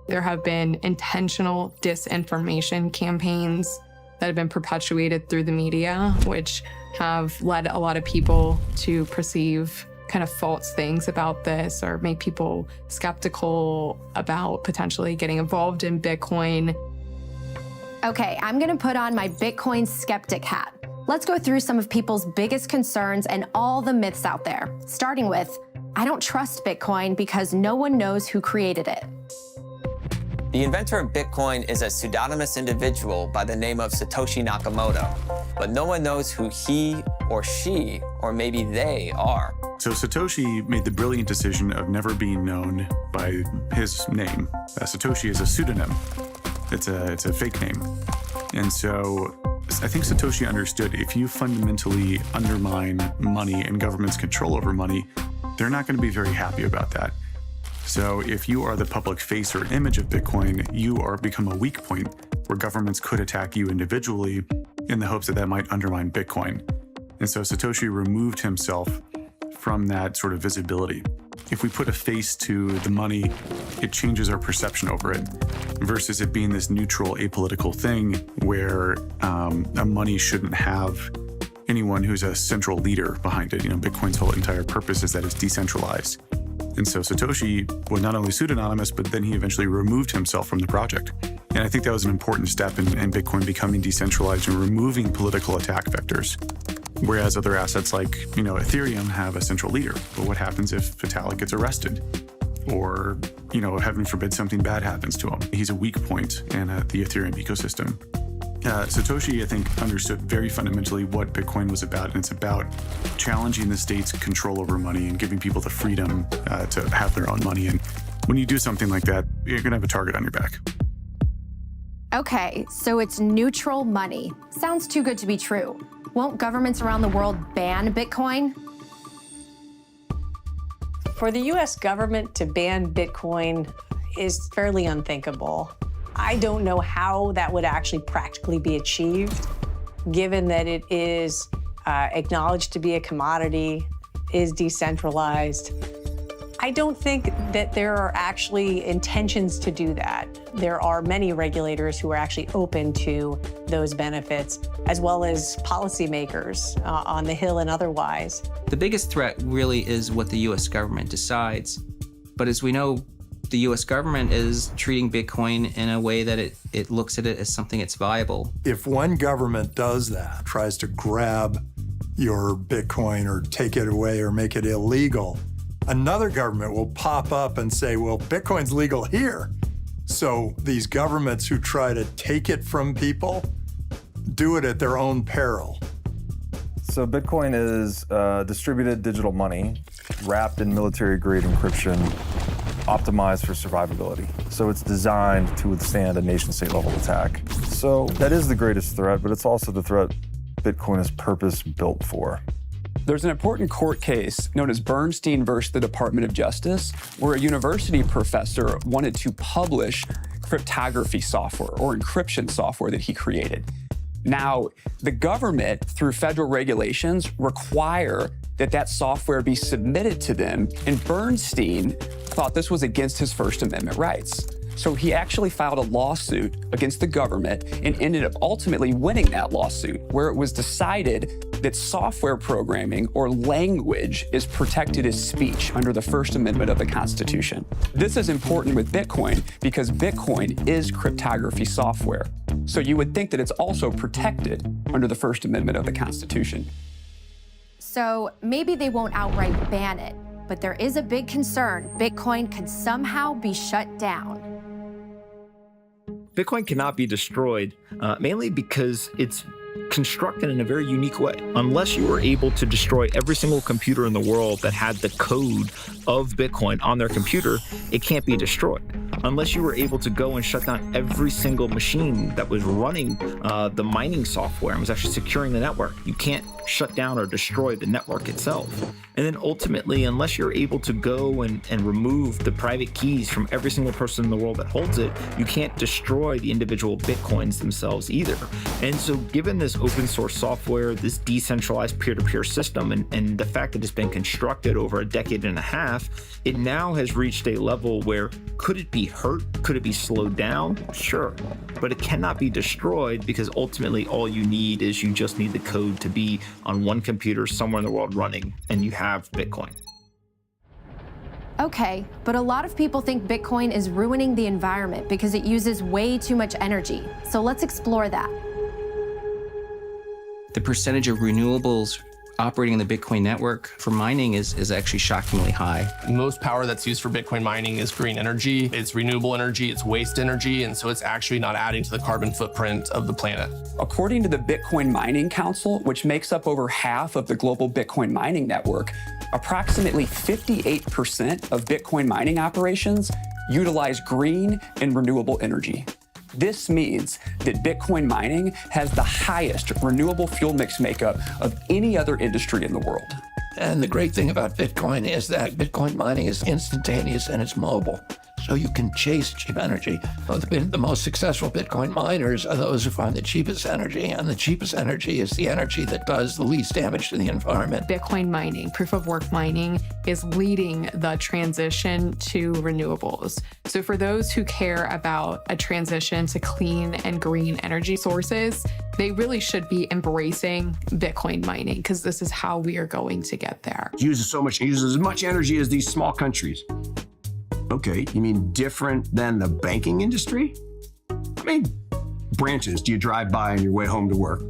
There have been intentional disinformation campaigns that have been perpetuated through the media, which have led a lot of people to perceive kind of false things about this or make people skeptical about potentially getting involved in Bitcoin. Okay, I'm gonna put on my Bitcoin skeptic hat. Let's go through some of people's biggest concerns and all the myths out there, starting with, I don't trust Bitcoin because no one knows who created it. The inventor of Bitcoin is a pseudonymous individual by the name of Satoshi Nakamoto, but no one knows who he or she, or maybe they, are. So Satoshi made the brilliant decision of never being known by his name. Satoshi is a pseudonym. It's a fake name. And so I think Satoshi understood if you fundamentally undermine money and government's control over money, they're not going to be very happy about that. So if you are the public face or image of Bitcoin, you are become a weak point where governments could attack you individually in the hopes that that might undermine Bitcoin. And so Satoshi removed himself from that sort of visibility. If we put a face to the money, it changes our perception over it versus it being this neutral, apolitical thing where a money shouldn't have anyone who's a central leader behind it. You know, Bitcoin's whole entire purpose is that it's decentralized. And so Satoshi was not only pseudonymous, but then he eventually removed himself from the project. And I think that was an important step in Bitcoin becoming decentralized and removing political attack vectors. Whereas other assets like, Ethereum have a central leader. But what happens if Vitalik gets arrested? Or, heaven forbid something bad happens to him? He's a weak point in the Ethereum ecosystem. Satoshi, I think, understood very fundamentally what Bitcoin was about, and it's about challenging the state's control over money and giving people the freedom to have their own money. And when you do something like that, you're going to have a target on your back. Okay, so it's neutral money. Sounds too good to be true. Won't governments around the world ban Bitcoin? For the US government to ban Bitcoin is fairly unthinkable. I don't know how that would actually practically be achieved, given that it is acknowledged to be a commodity, is decentralized. I don't think that there are actually intentions to do that. There are many regulators who are actually open to those benefits, as well as policymakers on the Hill and otherwise. The biggest threat really is what the US government decides. But as we know, the US government is treating Bitcoin in a way that it looks at it as something that's viable. If one government does that, tries to grab your Bitcoin or take it away or make it illegal, another government will pop up and say, well, Bitcoin's legal here. So these governments who try to take it from people do it at their own peril. So Bitcoin is distributed digital money wrapped in military-grade encryption, optimized for survivability. So it's designed to withstand a nation-state level attack. So that is the greatest threat, but it's also the threat Bitcoin is purpose-built for. There's an important court case known as Bernstein versus the Department of Justice, where a university professor wanted to publish cryptography software or encryption software that he created. Now, the government, through federal regulations, require that software be submitted to them, and Bernstein thought this was against his First Amendment rights. So he actually filed a lawsuit against the government and ended up ultimately winning that lawsuit, where it was decided that software programming or language is protected as speech under the First Amendment of the Constitution. This is important with Bitcoin because Bitcoin is cryptography software. So you would think that it's also protected under the First Amendment of the Constitution. So maybe they won't outright ban it, but there is a big concern Bitcoin could somehow be shut down. Bitcoin cannot be destroyed, mainly because it's constructed in a very unique way. Unless you were able to destroy every single computer in the world that had the code of Bitcoin on their computer, it can't be destroyed. Unless you were able to go and shut down every single machine that was running the mining software and was actually securing the network, you can't shut down or destroy the network itself. And then ultimately, unless you're able to go and remove the private keys from every single person in the world that holds it, you can't destroy the individual Bitcoins themselves either. And so given this open source software, this decentralized peer-to-peer system, and the fact that it's been constructed over a decade and a half, it now has reached a level where could it be be hurt? Could it be slowed down? Sure. But it cannot be destroyed, because ultimately all you need is you just need the code to be on one computer somewhere in the world running, and you have Bitcoin. Okay, but a lot of people think Bitcoin is ruining the environment because it uses way too much energy. So let's explore that. The percentage of renewables operating in the Bitcoin network for mining is actually shockingly high. Most power that's used for Bitcoin mining is green energy. It's renewable energy, it's waste energy, and so it's actually not adding to the carbon footprint of the planet. According to the Bitcoin Mining Council, which makes up over half of the global Bitcoin mining network, approximately 58% of Bitcoin mining operations utilize green and renewable energy. This means that Bitcoin mining has the highest renewable fuel mix makeup of any other industry in the world. And the great thing about Bitcoin is that Bitcoin mining is instantaneous and it's mobile. So you can chase cheap energy. The most successful Bitcoin miners are those who find the cheapest energy, and the cheapest energy is the energy that does the least damage to the environment. Bitcoin mining, proof of work mining, is leading the transition to renewables. So for those who care about a transition to clean and green energy sources, they really should be embracing Bitcoin mining, because this is how we are going to get there. It uses as much energy as these small countries. Okay, you mean different than the banking industry? How many branches do you drive by on your way home to work?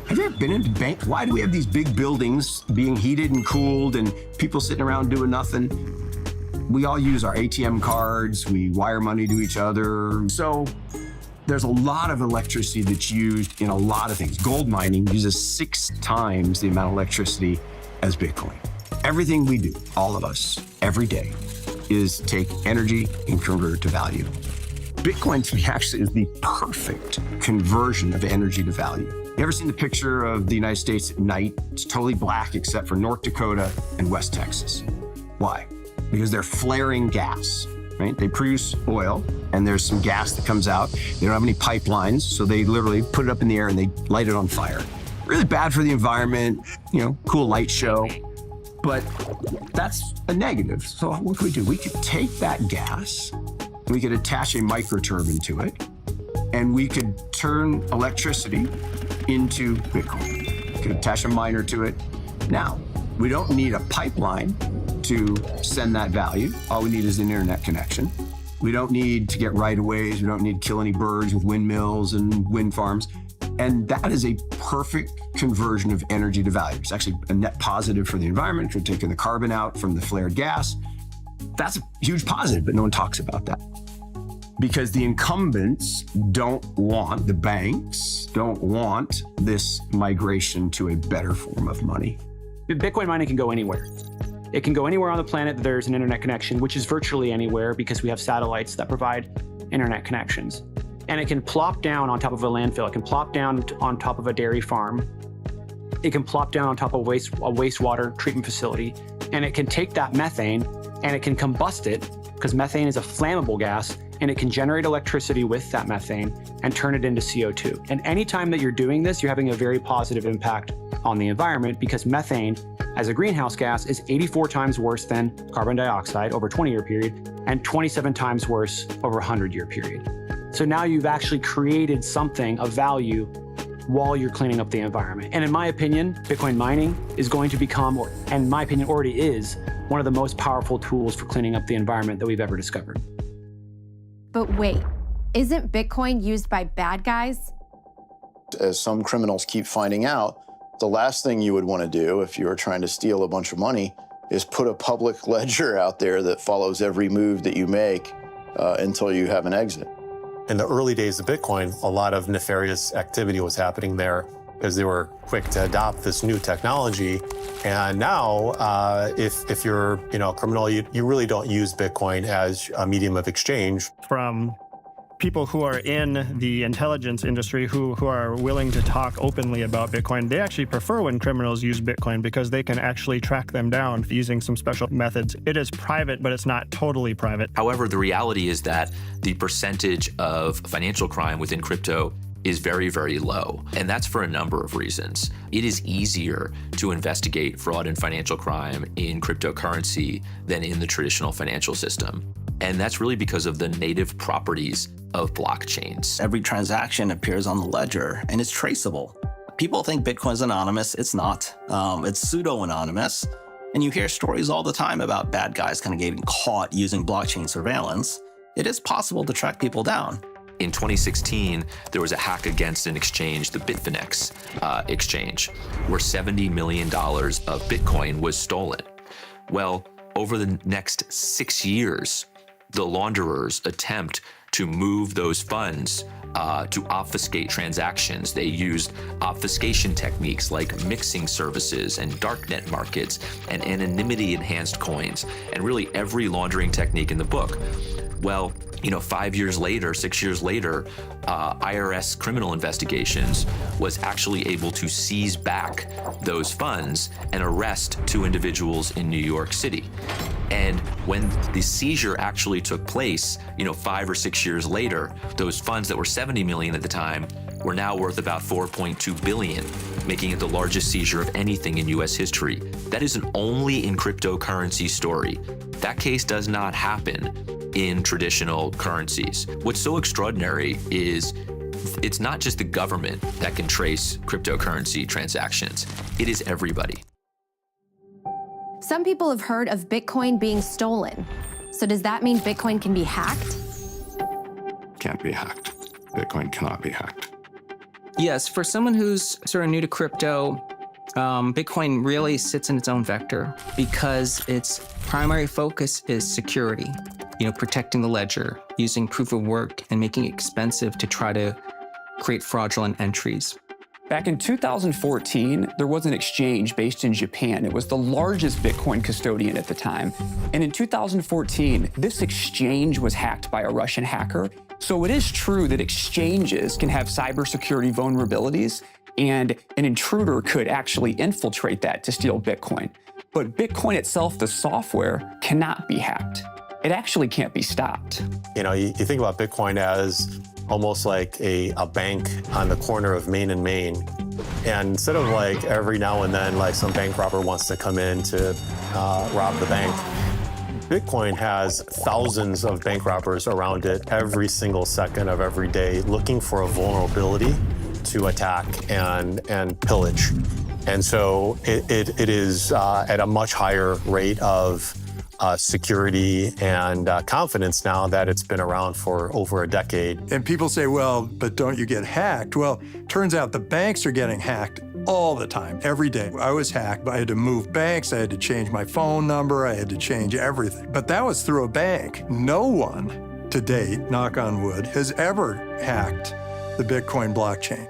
Have you ever been into bank? Why do we have these big buildings being heated and cooled and people sitting around doing nothing? We all use our ATM cards, we wire money to each other. So there's a lot of electricity that's used in a lot of things. Gold mining uses 6 times the amount of electricity as Bitcoin. Everything we do, all of us, every day, is take energy and convert it to value. Bitcoin, to me, actually is the perfect conversion of energy to value. You ever seen the picture of the United States at night? It's totally black except for North Dakota and West Texas. Why? Because they're flaring gas, right? They produce oil and there's some gas that comes out. They don't have any pipelines, so they literally put it up in the air and they light it on fire. Really bad for the environment, cool light show. But that's a negative. So what could we do? We could take that gas, we could attach a microturbine to it, and we could turn electricity into Bitcoin. We could attach a miner to it. Now, we don't need a pipeline to send that value. All we need is an internet connection. We don't need to get right-of-ways. We don't need to kill any birds with windmills and wind farms. And that is a perfect conversion of energy to value. It's actually a net positive for the environment. We're taking the carbon out from the flared gas. That's a huge positive, but no one talks about that. Because the incumbents don't want, the banks don't want this migration to a better form of money. Bitcoin mining can go anywhere. It can go anywhere on the planet that there's an internet connection, which is virtually anywhere because we have satellites that provide internet connections. And it can plop down on top of a landfill. It can plop down on top of a dairy farm. It can plop down on top of a wastewater treatment facility. And it can take that methane and it can combust it, because methane is a flammable gas, and it can generate electricity with that methane and turn it into CO2. And anytime that you're doing this, you're having a very positive impact on the environment, because methane as a greenhouse gas is 84 times worse than carbon dioxide over a 20-year period and 27 times worse over a 100-year period. So now you've actually created something of value while you're cleaning up the environment. And in my opinion, Bitcoin mining is going to become, or in my opinion already is, one of the most powerful tools for cleaning up the environment that we've ever discovered. But wait, isn't Bitcoin used by bad guys? As some criminals keep finding out, the last thing you would want to do if you were trying to steal a bunch of money is put a public ledger out there that follows every move that you make until you have an exit. In the early days of Bitcoin, a lot of nefarious activity was happening there because they were quick to adopt this new technology. And now, if you're a criminal, you really don't use Bitcoin as a medium of exchange. From people who are in the intelligence industry who are willing to talk openly about Bitcoin, they actually prefer when criminals use Bitcoin because they can actually track them down using some special methods. It is private, but it's not totally private. However, the reality is that the percentage of financial crime within crypto is very, very low. And that's for a number of reasons. It is easier to investigate fraud and financial crime in cryptocurrency than in the traditional financial system. And that's really because of the native properties of blockchains. Every transaction appears on the ledger and is traceable. People think Bitcoin's anonymous. It's not. It's pseudo-anonymous. And you hear stories all the time about bad guys kind of getting caught using blockchain surveillance. It is possible to track people down. In 2016, there was a hack against an exchange, the Bitfinex exchange, where $70 million of Bitcoin was stolen. Well, over the next 6 years, the launderers attempt to move those funds to obfuscate transactions. They used obfuscation techniques like mixing services and darknet markets and anonymity-enhanced coins, and really every laundering technique in the book. Well, 5 years later, 6 years later, IRS criminal investigations was actually able to seize back those funds and arrest 2 individuals in New York City. And when the seizure actually took place, 5 or 6 years later, those funds that were $70 million at the time were now worth about $4.2 billion, making it the largest seizure of anything in US history. That is an only in cryptocurrency story. That case does not happen in traditional currencies. What's so extraordinary is it's not just the government that can trace cryptocurrency transactions. It is everybody. Some people have heard of Bitcoin being stolen. So does that mean Bitcoin can be hacked? Can't be hacked. Bitcoin cannot be hacked. Yes, for someone who's sort of new to crypto, Bitcoin really sits in its own vector because its primary focus is security, protecting the ledger, using proof of work, and making it expensive to try to create fraudulent entries. Back in 2014, there was an exchange based in Japan. It was the largest Bitcoin custodian at the time. And in 2014, this exchange was hacked by a Russian hacker. So it is true that exchanges can have cybersecurity vulnerabilities, and an intruder could actually infiltrate that to steal Bitcoin. But Bitcoin itself, the software, cannot be hacked. It actually can't be stopped. You think about Bitcoin as almost like a bank on the corner of Main and Main. And instead of like every now and then, like some bank robber wants to come in to rob the bank, Bitcoin has thousands of bank robbers around it every single second of every day looking for a vulnerability to attack and pillage. And so it is at a much higher rate of security and confidence now that it's been around for over a decade. And people say, well, but don't you get hacked? Well, turns out the banks are getting hacked all the time, every day. I was hacked. I had to move banks. I had to change my phone number. I had to change everything. But that was through a bank. No one to date, knock on wood, has ever hacked the Bitcoin blockchain.